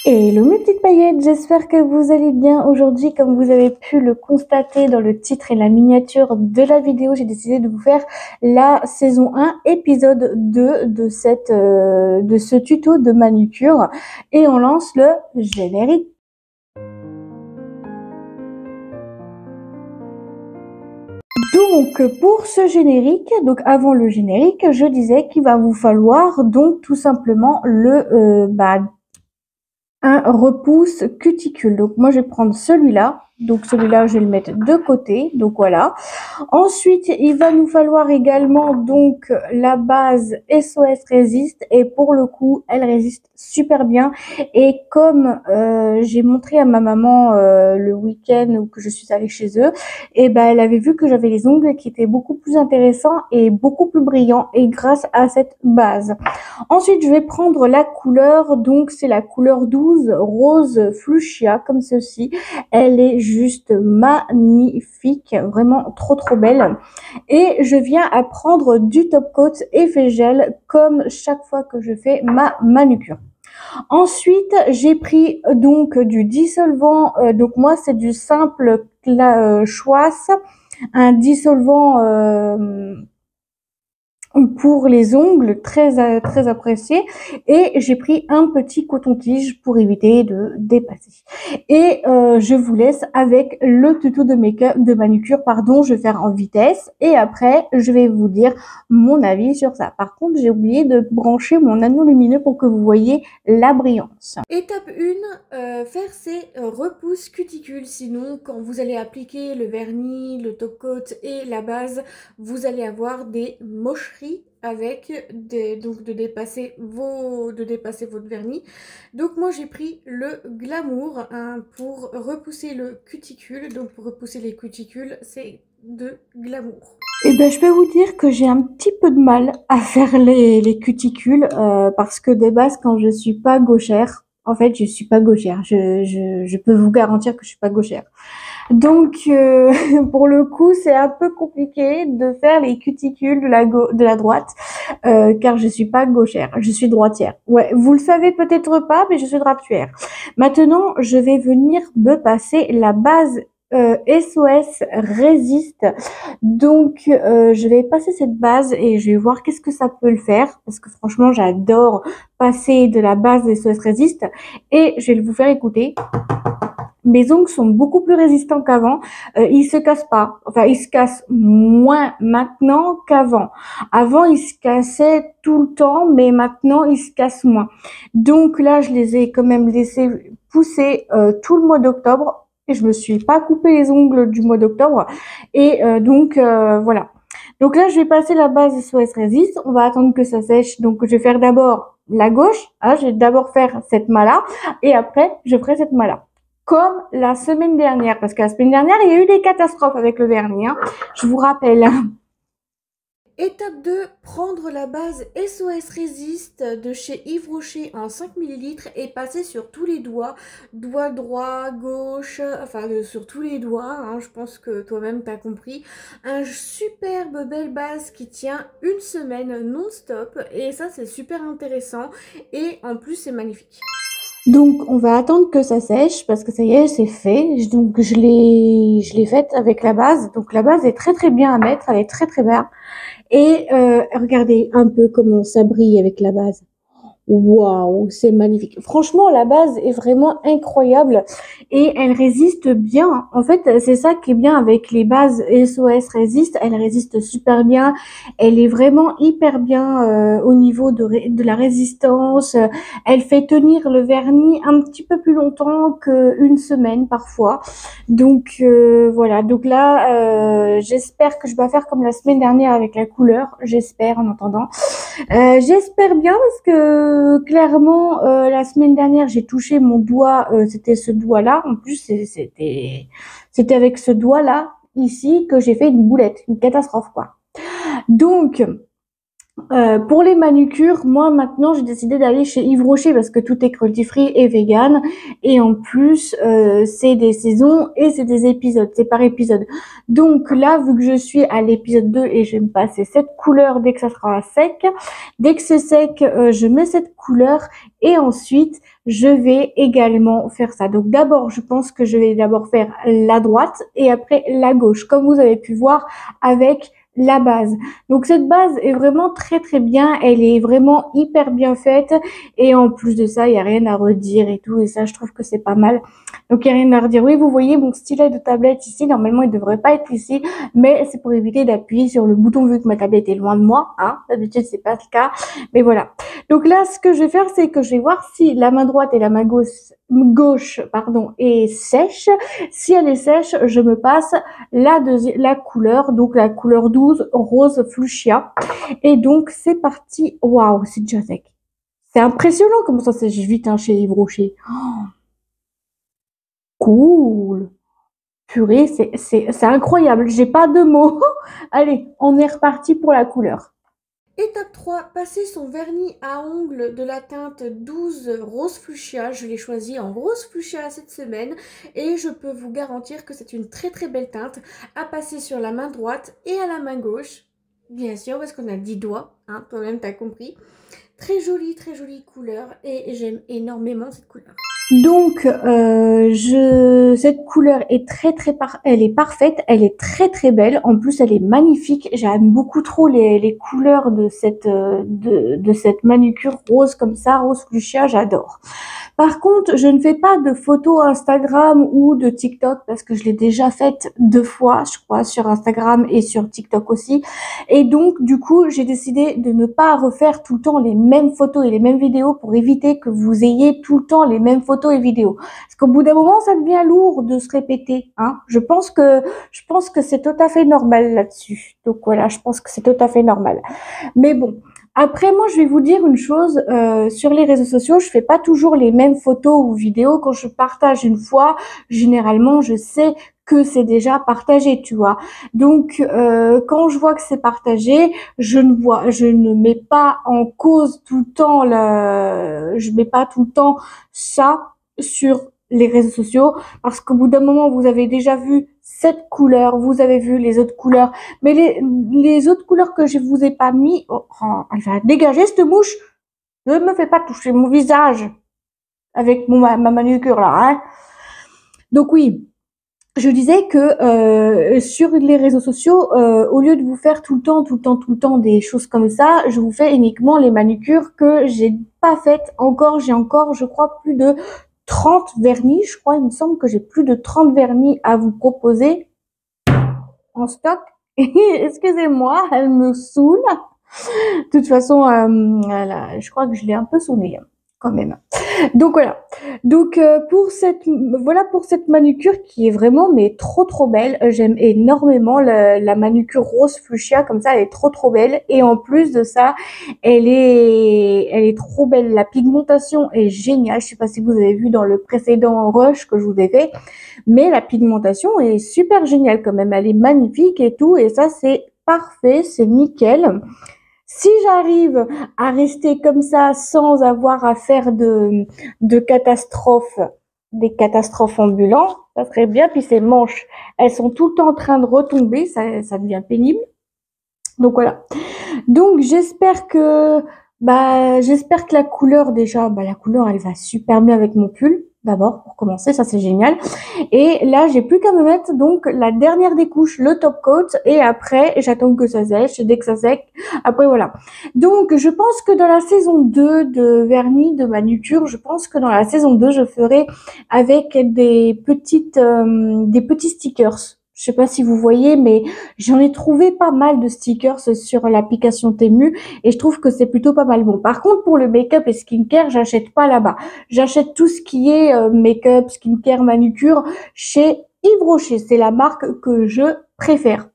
Hello mes petites paillettes, j'espère que vous allez bien. Aujourd'hui, comme vous avez pu le constater dans le titre et la miniature de la vidéo, j'ai décidé de vous faire la saison 1, épisode 2 de ce tuto de manucure. Et on lance le générique. Donc pour ce générique, donc avant le générique, je disais qu'il va vous falloir donc tout simplement un repousse cuticule. Donc moi je vais prendre celui-là. Donc celui-là je vais le mettre de côté. Donc voilà. Ensuite il va nous falloir également donc la base SOS Résiste, et pour le coup elle résiste super bien. Et comme j'ai montré à ma maman le week-end où que je suis allée chez eux, et ben elle avait vu que j'avais les ongles qui étaient beaucoup plus intéressants et beaucoup plus brillants, et grâce à cette base. Ensuite, je vais prendre la couleur, donc c'est la couleur 12, rose fuchsia, comme ceci. Elle est juste magnifique, vraiment trop belle. Et je viens à prendre du top coat effet gel, comme chaque fois que je fais ma manucure. Ensuite, j'ai pris donc du dissolvant, donc moi c'est du simple Schwass, un dissolvant pour les ongles, très apprécié. Et j'ai pris un petit coton-tige pour éviter de dépasser. Et je vous laisse avec le tuto de de manucure, pardon. Je vais faire en vitesse et après je vais vous dire mon avis sur ça. Par contre, j'ai oublié de brancher mon anneau lumineux pour que vous voyez la brillance. Étape 1, faire ses repousses cuticules. Sinon, quand vous allez appliquer le vernis, le top coat et la base, vous allez avoir des mocheries avec donc de dépasser votre vernis. Donc moi j'ai pris le Glamour pour repousser le cuticule. Donc pour repousser les cuticules, c'est de Glamour. Eh ben, je peux vous dire que j'ai un petit peu de mal à faire les cuticules parce que de base, quand je suis pas gauchère, en fait, je suis pas gauchère. Je peux vous garantir que je suis pas gauchère. Donc, pour le coup, c'est un peu compliqué de faire les cuticules de la droite car je suis pas gauchère. Je suis droitière. Ouais, vous le savez peut-être pas, mais je suis droitière. Maintenant, je vais venir me passer la base SOS Résiste. Donc, je vais passer cette base et je vais voir qu'est-ce que ça peut le faire. Parce que franchement, j'adore passer de la base SOS Résiste. Et je vais vous faire écouter. Mes ongles sont beaucoup plus résistants qu'avant. Ils se cassent pas. Enfin, ils se cassent moins maintenant qu'avant. Avant, ils se cassaient tout le temps, mais maintenant, ils se cassent moins. Donc là, je les ai quand même laissés pousser tout le mois d'octobre. Et je me suis pas coupé les ongles du mois d'octobre. Et voilà. Donc là, je vais passer la base SOS Résiste. On va attendre que ça sèche. Donc, je vais faire d'abord la gauche. Hein, je vais d'abord faire cette main-là. Et après, je ferai cette main-là. Comme la semaine dernière, parce que la semaine dernière, il y a eu des catastrophes avec le vernis, hein, je vous rappelle. Étape 2, prendre la base SOS Résiste de chez Yves Rocher en 5 ml et passer sur tous les doigts, doigt droit, gauche, enfin sur tous les doigts, hein, je pense que toi-même t'as compris. Un superbe belle base qui tient une semaine non-stop et ça c'est super intéressant et en plus c'est magnifique. Donc, on va attendre que ça sèche parce que ça y est, c'est fait. Donc, je l'ai faite avec la base. Donc, la base est très bien à mettre. Elle est très belle. Et regardez un peu comment ça brille avec la base. Waouh, c'est magnifique. Franchement, la base est vraiment incroyable et elle résiste bien. En fait, c'est ça qui est bien avec les bases SOS Résiste. Elle résiste super bien. Elle est vraiment hyper bien au niveau de la résistance. Elle fait tenir le vernis un petit peu plus longtemps qu'une semaine parfois. Donc voilà. Donc là, j'espère que je vais faire comme la semaine dernière avec la couleur. J'espère en attendant. J'espère bien parce que clairement la semaine dernière j'ai touché mon doigt, c'était ce doigt-là. En plus c'était avec ce doigt-là ici que j'ai fait une boulette, une catastrophe quoi. Donc Pour les manucures, moi maintenant j'ai décidé d'aller chez Yves Rocher parce que tout est cruelty free et vegan et en plus c'est des saisons et c'est des épisodes, c'est par épisode. Donc là vu que je suis à l'épisode 2 et je vais me passer cette couleur dès que ça sera sec, dès que c'est sec je mets cette couleur et ensuite je vais également faire ça. Donc d'abord je pense que je vais d'abord faire la droite et après la gauche comme vous avez pu voir avec la base. Donc cette base est vraiment très très bien, elle est vraiment hyper bien faite et en plus de ça, il y a rien à redire et tout et ça je trouve que c'est pas mal. Donc il y a rien à redire. Oui, vous voyez mon stylet de tablette ici, normalement il devrait pas être ici, mais c'est pour éviter d'appuyer sur le bouton vu que ma tablette est loin de moi, hein. D'habitude c'est pas le cas, mais voilà. Donc là ce que je vais faire c'est que je vais voir si la main droite et la main gauche pardon est sèche. Si elle est sèche, je me passe la couleur, donc la couleur 12, rose fuchsia. Et donc, c'est parti. Waouh, c'est déjà sec. C'est impressionnant comment ça sèche vite hein, chez Yves Rocher. Oh, cool. Purée, c'est incroyable. J'ai pas de mots. Allez, on est reparti pour la couleur. Étape 3, passer son vernis à ongles de la teinte 12 rose fuchsia. Je l'ai choisi en rose fuchsia cette semaine et je peux vous garantir que c'est une très très belle teinte à passer sur la main droite et à la main gauche. Bien sûr, parce qu'on a 10 doigts, hein, toi-même t'as compris. Très jolie couleur et j'aime énormément cette couleur. Donc, cette couleur est elle est parfaite, elle est très très belle. En plus, elle est magnifique. J'aime beaucoup trop les couleurs de cette manucure rose comme ça, rose fuchsia. J'adore. Par contre, je ne fais pas de photos Instagram ou de TikTok parce que je l'ai déjà faite 2 fois, je crois, sur Instagram et sur TikTok aussi. Et donc, du coup, j'ai décidé de ne pas refaire tout le temps les mêmes photos et les mêmes vidéos pour éviter que vous ayez tout le temps les mêmes photos et vidéos. Parce qu'au bout d'un moment, ça devient lourd de se répéter, hein. Je pense que c'est tout à fait normal là-dessus. Donc voilà, je pense que c'est tout à fait normal. Mais bon, après, moi, je vais vous dire une chose, sur les réseaux sociaux, je fais pas toujours les mêmes photos ou vidéos. Quand je partage une fois, généralement, je sais que c'est déjà partagé, tu vois. Donc, quand je vois que c'est partagé, je ne mets pas en cause tout le temps je mets pas tout le temps ça sur les réseaux sociaux parce qu'au bout d'un moment, vous avez déjà vu cette couleur, vous avez vu les autres couleurs, mais les autres couleurs que je vous ai pas mis, oh, oh, elle va dégager cette mouche. Ne me fais pas toucher mon visage avec ma manucure là, hein. Donc oui, je disais que sur les réseaux sociaux, au lieu de vous faire tout le temps des choses comme ça, je vous fais uniquement les manucures que j'ai pas faites encore. J'ai encore, je crois, plus de 30 vernis. Je crois, il me semble que j'ai plus de 30 vernis à vous proposer en stock. Excusez-moi, elle me saoule. De toute façon, je crois que je l'ai un peu saoulée quand même. Donc voilà. Donc pour cette manucure qui est vraiment mais trop belle. J'aime énormément la manucure rose fuchsia comme ça, elle est trop belle et en plus de ça, elle est trop belle. La pigmentation est géniale. Je sais pas si vous avez vu dans le précédent rush que je vous ai fait, mais la pigmentation est super géniale quand même. Elle est magnifique et tout et ça c'est parfait, c'est nickel. Si j'arrive à rester comme ça sans avoir à faire de catastrophes, des catastrophes ambulantes, ça serait bien. Puis ces manches, elles sont tout le temps en train de retomber, ça devient pénible. Donc voilà. Donc j'espère que la couleur déjà, la couleur elle va super bien avec mon pull. D'abord pour commencer, ça c'est génial. Et là j'ai plus qu'à me mettre donc la dernière des couches, le top coat, et après j'attends que ça sèche. Dès que ça sèche, après voilà. Donc je pense que dans la saison 2 de vernis de manucure, je pense que dans la saison 2 je ferai avec des petits stickers. Je sais pas si vous voyez, mais j'en ai trouvé pas mal de stickers sur l'application Temu et je trouve que c'est plutôt pas mal bon. Par contre, pour le make-up et skincare, j'achète pas là-bas. J'achète tout ce qui est make-up, skincare, manucure chez Yves Rocher. C'est la marque que je préfère.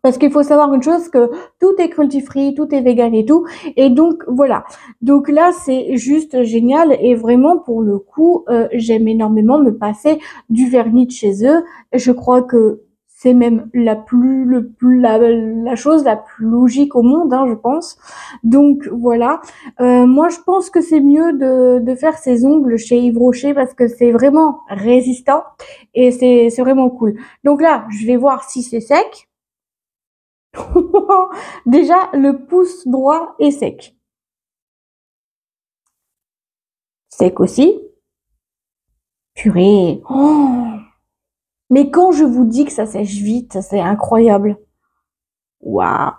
Parce qu'il faut savoir une chose, que tout est cruelty-free, tout est vegan et tout. Et donc, voilà. Donc là, c'est juste génial. Et vraiment, pour le coup, j'aime énormément me passer du vernis de chez eux. Je crois que C'est même la chose la plus logique au monde, hein, je pense. Donc voilà. Moi, je pense que c'est mieux de faire ses ongles chez Yves Rocher parce que c'est vraiment résistant et c'est vraiment cool. Donc là, je vais voir si c'est sec. Déjà, le pouce droit est sec. Sec aussi. Purée. Oh, mais quand je vous dis que ça sèche vite, c'est incroyable. Waouh.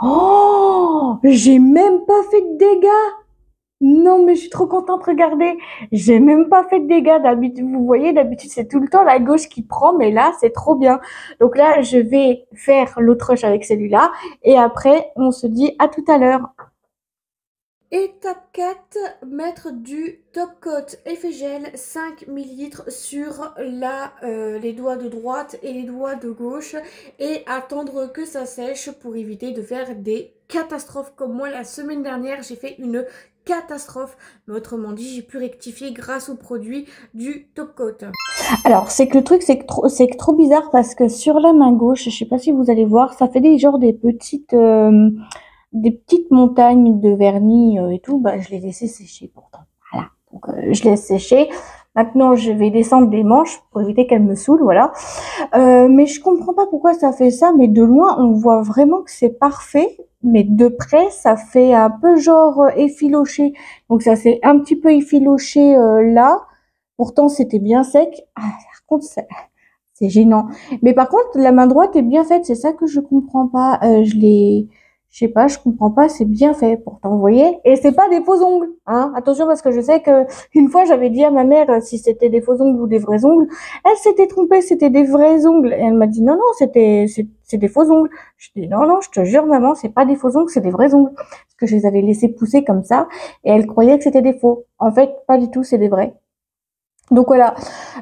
Oh, j'ai même pas fait de dégâts. Non, mais je suis trop contente, regardez. J'ai même pas fait de dégâts d'habitude. Vous voyez, d'habitude, c'est tout le temps la gauche qui prend, mais là, c'est trop bien. Donc là, je vais faire l'autruche avec celui-là. Et après, on se dit à tout à l'heure. Étape 4, mettre du top coat effet gel 5 ml sur les doigts de droite et les doigts de gauche et attendre que ça sèche pour éviter de faire des catastrophes comme moi la semaine dernière. J'ai fait une catastrophe, mais autrement dit, j'ai pu rectifier grâce au produit du top coat. Alors, c'est que le truc, c'est que trop bizarre parce que sur la main gauche, je sais pas si vous allez voir, ça fait des petites montagnes de vernis et tout. Bah, je les ai laissé sécher pourtant. Voilà. Donc, je laisse sécher. Maintenant, je vais descendre des manches pour éviter qu'elles me saoulent, voilà. Mais je comprends pas pourquoi ça fait ça. Mais de loin, on voit vraiment que c'est parfait. Mais de près, ça fait un peu genre effiloché. Donc, ça s'est un petit peu effiloché là. Pourtant, c'était bien sec. Ah, par contre, c'est gênant. Mais par contre, la main droite est bien faite. C'est ça que je comprends pas. Je sais pas, je comprends pas. C'est bien fait. Pourtant, vous voyez. Et c'est pas des faux ongles, hein. Attention parce que je sais que une fois, j'avais dit à ma mère si c'était des faux ongles ou des vrais ongles. Elle s'était trompée. C'était des vrais ongles. Et elle m'a dit non, non, c'est des faux ongles. Je dis non, non, je te jure, maman, c'est pas des faux ongles, c'est des vrais ongles. Parce que je les avais laissés pousser comme ça. Et elle croyait que c'était des faux. En fait, pas du tout. C'est des vrais. Donc voilà,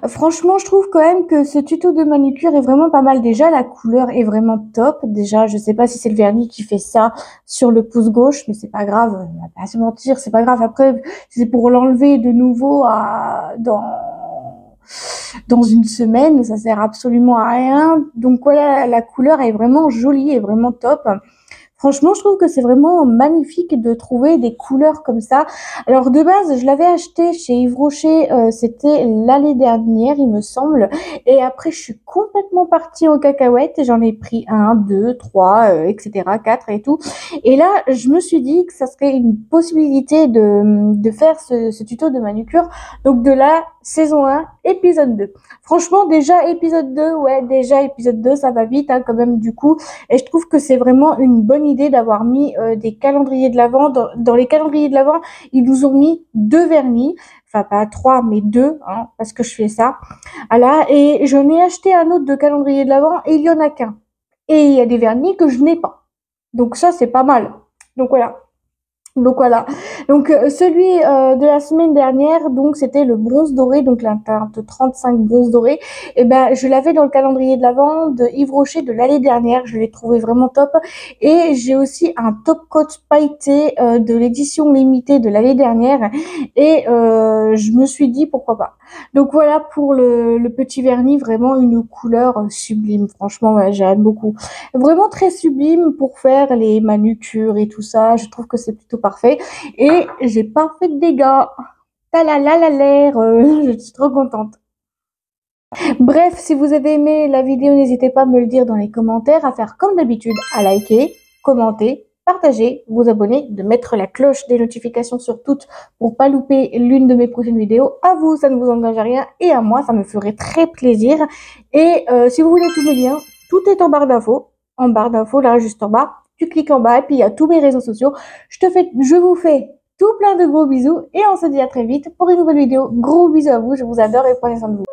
franchement, je trouve quand même que ce tuto de manucure est vraiment pas mal. Déjà, la couleur est vraiment top. Déjà, je sais pas si c'est le vernis qui fait ça sur le pouce gauche, mais c'est pas grave, on va pas se mentir, c'est pas grave. Après, c'est pour l'enlever de nouveau dans une semaine, ça sert absolument à rien. Donc voilà, la couleur est vraiment jolie et vraiment top. Franchement, je trouve que c'est vraiment magnifique de trouver des couleurs comme ça. Alors de base, je l'avais acheté chez Yves Rocher, c'était l'année dernière, il me semble. Et après, je suis complètement partie en cacahuète. J'en ai pris un, deux, trois, etc., quatre et tout. Et là, je me suis dit que ça serait une possibilité de faire ce tuto de manucure. Donc de la saison 1, épisode 2. Franchement, déjà épisode 2, ouais, déjà épisode 2, ça va vite hein, quand même du coup. Et je trouve que c'est vraiment une bonne idée d'avoir mis des calendriers de l'Avent. Dans les calendriers de l'Avent, ils nous ont mis 2 vernis. Enfin, pas 3, mais 2, hein, parce que je fais ça. Voilà. Et j'en ai acheté un autre de calendrier de l'Avent et il y en a qu'un. Et il y a des vernis que je n'ai pas. Donc ça, c'est pas mal. Donc voilà. Donc voilà. Donc celui de la semaine dernière, donc c'était le bronze doré, donc la teinte 35 bronze doré. Et ben je l'avais dans le calendrier de l'Avent de Yves Rocher de l'année dernière. Je l'ai trouvé vraiment top. Et j'ai aussi un top coat pailleté de l'édition limitée de l'année dernière. Et je me suis dit pourquoi pas. Donc voilà pour le petit vernis, vraiment une couleur sublime. Franchement, ouais, j'aime beaucoup. Vraiment très sublime pour faire les manucures et tout ça. Je trouve que c'est plutôt parfait. Et j'ai pas fait de dégâts. L'air, je suis trop contente. Bref, si vous avez aimé la vidéo, n'hésitez pas à me le dire dans les commentaires, à faire comme d'habitude, à liker, commenter, partager, vous abonner, de mettre la cloche des notifications sur toutes pour pas louper l'une de mes prochaines vidéos. À vous, ça ne vous engage à rien et à moi, ça me ferait très plaisir. Et si vous voulez tous mes liens, tout est en barre d'infos. En barre d'infos, là, juste en bas. Tu cliques en bas et puis il y a tous mes réseaux sociaux. Je vous fais tout plein de gros bisous et on se dit à très vite pour une nouvelle vidéo. Gros bisous à vous, je vous adore et prenez soin de vous.